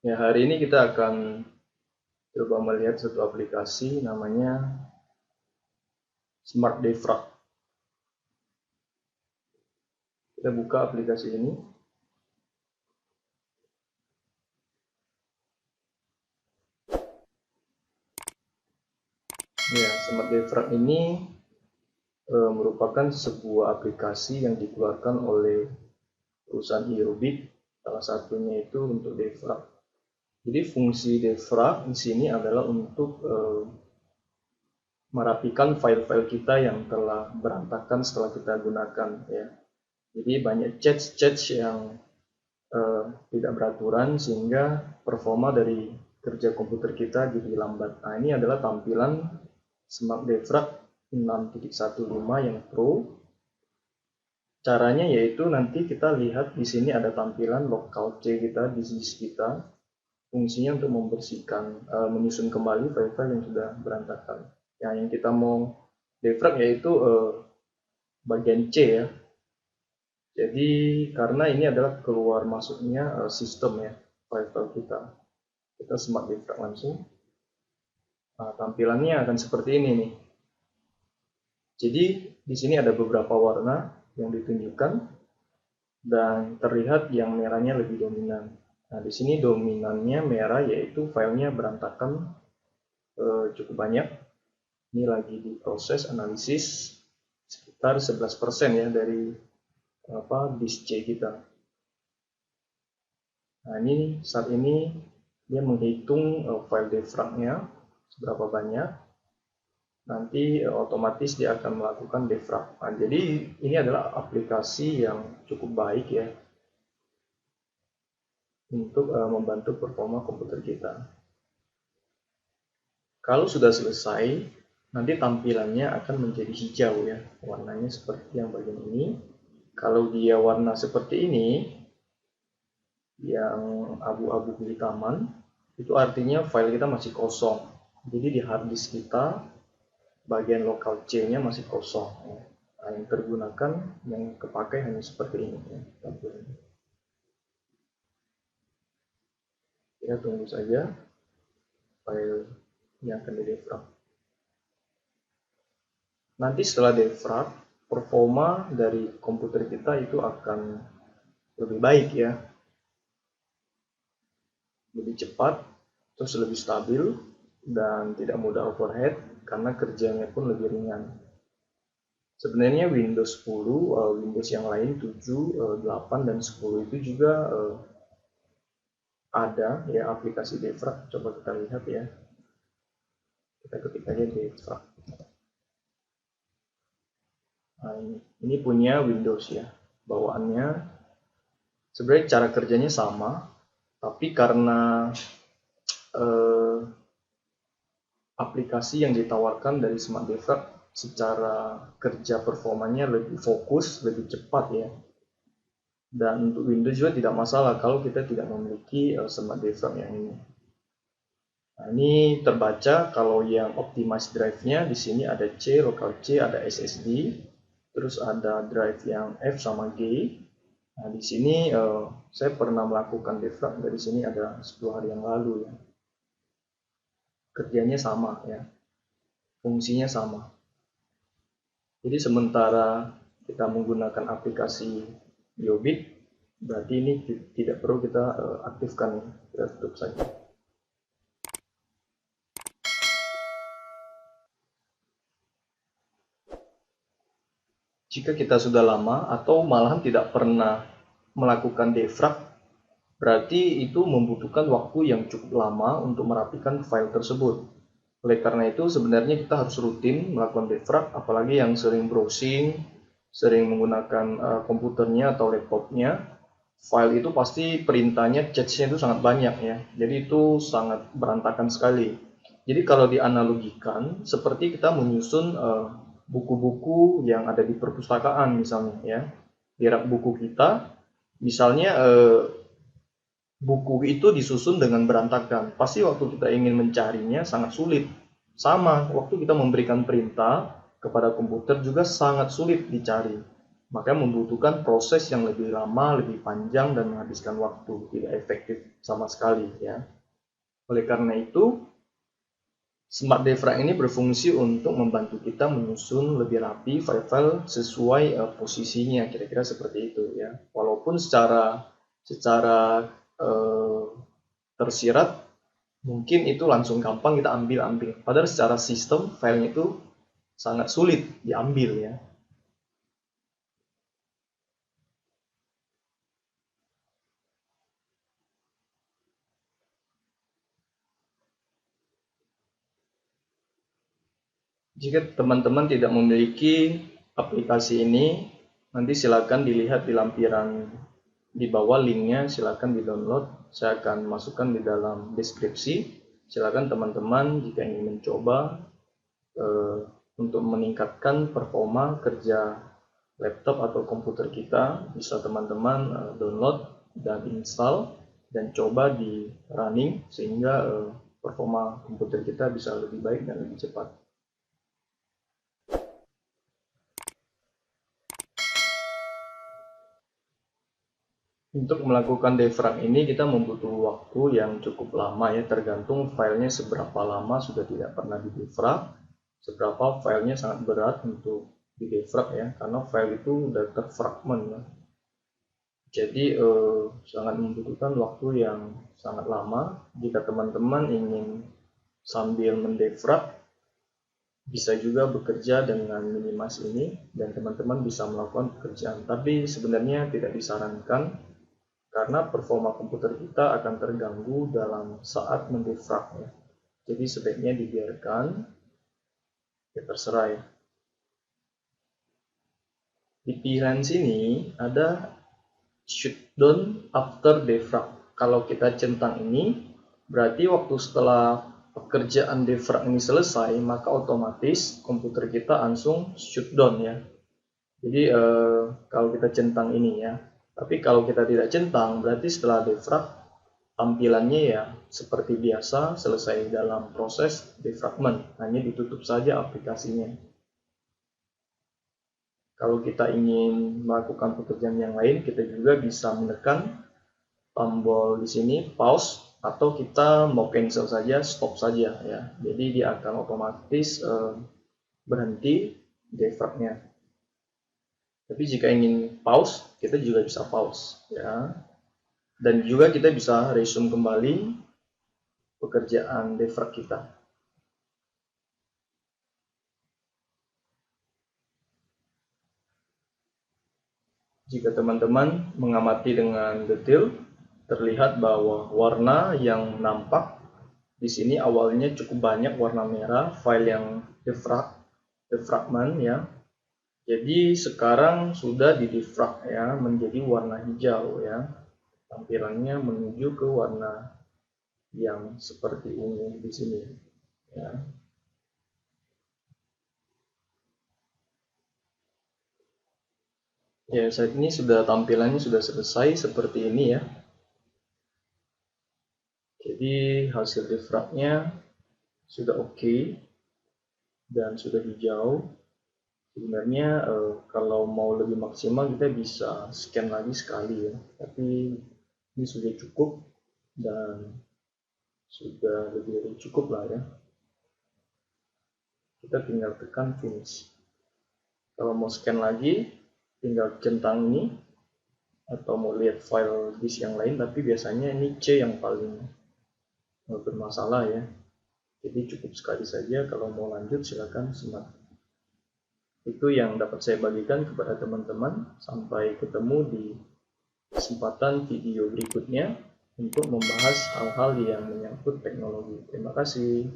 Ya, hari ini kita akan coba melihat satu aplikasi namanya Smart Defrag. Kita buka aplikasi ini. Ya, Smart Defrag ini merupakan sebuah aplikasi yang dikeluarkan oleh perusahaan Eurobit. Salah satunya itu untuk defrag. Jadi fungsi defrag di sini adalah untuk merapikan file-file kita yang telah berantakan setelah kita gunakan, ya. Jadi banyak cache yang tidak beraturan sehingga performa dari kerja komputer kita jadi lambat. Nah, ini adalah tampilan Smart Defrag 6.15 yang Pro. Caranya yaitu nanti kita lihat di sini ada tampilan local C kita, disk kita. Fungsinya untuk membersihkan, menyusun kembali file-file yang sudah berantakan. Yang kita mau defrag yaitu bagian C, ya. Jadi karena ini adalah keluar masuknya sistem, ya, file-file kita smart defrag langsung. Nah, tampilannya akan seperti ini nih. Jadi di sini ada beberapa warna yang ditunjukkan dan terlihat yang merahnya lebih dominan. Nah, di sini dominannya merah, yaitu filenya berantakan cukup banyak. Ini lagi diproses analisis sekitar 11% ya dari disk C kita. Nah, ini saat ini dia menghitung file defragnya seberapa banyak. Nanti otomatis dia akan melakukan defrag. Nah, jadi ini adalah aplikasi yang cukup baik, ya, untuk membantu performa komputer kita. Kalau sudah selesai, nanti tampilannya akan menjadi hijau, ya, warnanya seperti yang bagian ini. Kalau dia warna seperti ini, yang abu-abu kehitaman, itu artinya file kita masih kosong. Jadi di hard disk kita bagian lokal C-nya masih kosong, ya. Nah, yang tergunakan, yang kepakai hanya seperti ini, ya, tampilannya. Ya, tunggu saja file yang akan di-defrag. Nanti setelah defrag, performa dari komputer kita itu akan lebih baik, ya, lebih cepat, terus lebih stabil, dan tidak mudah overhead karena kerjanya pun lebih ringan. Sebenarnya Windows 10, Windows yang lain 7, 8, dan 10 itu juga ada, ya, aplikasi defrag. Coba kita lihat, ya. Kita ketik aja defrag. Nah, ini punya Windows, ya. Bawaannya sebenarnya cara kerjanya sama, tapi karena aplikasi yang ditawarkan dari Smart Defrag secara kerja performanya lebih fokus, lebih cepat, ya. Dan untuk Windows juga tidak masalah kalau kita tidak memiliki Smart Defrag yang ini. Nah, ini terbaca kalau yang optimize drive-nya di sini ada C, local C, ada SSD, terus ada drive yang F sama G. Nah, di sini saya pernah melakukan defrag dari sini ada 10 hari yang lalu, ya. Kerjanya sama, ya. Fungsinya sama. Jadi sementara kita menggunakan aplikasi Eurobit, berarti ini tidak perlu kita aktifkan, kita tutup saja. Jika kita sudah lama atau malahan tidak pernah melakukan defrag, berarti itu membutuhkan waktu yang cukup lama untuk merapikan file tersebut. Oleh karena itu sebenarnya kita harus rutin melakukan defrag, apalagi yang sering browsing, sering menggunakan komputernya atau laptopnya. File itu pasti perintahnya, cache-nya itu sangat banyak, ya. Jadi itu sangat berantakan sekali. Jadi kalau dianalogikan seperti kita menyusun buku-buku yang ada di perpustakaan misalnya, ya. Di rak buku kita, misalnya buku itu disusun dengan berantakan, pasti waktu kita ingin mencarinya sangat sulit. Sama, waktu kita memberikan perintah kepada komputer juga sangat sulit dicari. maka membutuhkan proses yang lebih lama, lebih panjang, dan menghabiskan waktu, tidak efektif sama sekali ya. Oleh karena itu, Smart Defrag ini berfungsi untuk membantu kita menyusun lebih rapi file-file sesuai posisinya, kira-kira seperti itu ya. Walaupun secara tersirat mungkin itu langsung gampang kita ambil. Padahal secara sistem filenya itu sangat sulit diambil ya. Jika teman-teman tidak memiliki aplikasi ini, nanti silakan dilihat di lampiran di bawah linknya, silakan di-download. Saya akan masukkan di dalam deskripsi. Silakan teman-teman jika ingin mencoba untuk meningkatkan performa kerja laptop atau komputer kita, bisa teman-teman download dan install dan coba di running sehingga performa komputer kita bisa lebih baik dan lebih cepat. Untuk melakukan defrag ini kita membutuhkan waktu yang cukup lama ya, tergantung filenya seberapa lama sudah tidak pernah di defrag, seberapa filenya sangat berat untuk di defrag ya, karena file itu sudah terfragment ya. Jadi sangat membutuhkan waktu yang sangat lama. Jika teman-teman ingin sambil mendefrag, bisa juga bekerja dengan Minimas ini dan teman-teman bisa melakukan pekerjaan. Tapi sebenarnya tidak disarankan karena performa komputer kita akan terganggu dalam saat mendefrag ya. Jadi sebaiknya dibiarkan, ya terserah ya. Di pilihan sini ada shutdown after defrag. Kalau kita centang ini, berarti waktu setelah pekerjaan defrag ini selesai, maka otomatis komputer kita langsung shutdown ya. Jadi kalau kita centang ini ya. Tapi kalau kita tidak centang, berarti setelah defrag tampilannya ya seperti biasa, selesai dalam proses defragment, hanya ditutup saja aplikasinya. Kalau kita ingin melakukan pekerjaan yang lain, kita juga bisa menekan tombol di sini pause, atau kita mau cancel saja, stop saja ya. Jadi dia akan otomatis berhenti defragnya. Tapi jika ingin pause, kita juga bisa pause ya. Dan juga kita bisa resume kembali pekerjaan defrag kita. Jika teman-teman mengamati dengan detail, terlihat bahwa warna yang nampak di sini awalnya cukup banyak warna merah, file yang defragment ya. Jadi sekarang sudah di defrag ya menjadi warna hijau ya. Tampilannya menuju ke warna yang seperti ungu di sini ya. Ya, saat ini sudah tampilannya sudah selesai seperti ini ya. Jadi hasil defragnya sudah oke dan sudah hijau. Sebenarnya kalau mau lebih maksimal kita bisa scan lagi sekali ya, tapi ini sudah cukup dan sudah lebih dari cukup lah ya. Kita tinggal tekan finish. Kalau mau scan lagi tinggal centang ini, atau mau lihat file disk yang lain, tapi biasanya ini C yang paling bermasalah ya. Jadi cukup sekali saja, kalau mau lanjut silakan simak. Itu yang dapat saya bagikan kepada teman-teman. Sampai ketemu di kesempatan video berikutnya untuk membahas hal-hal yang menyangkut teknologi. Terima kasih.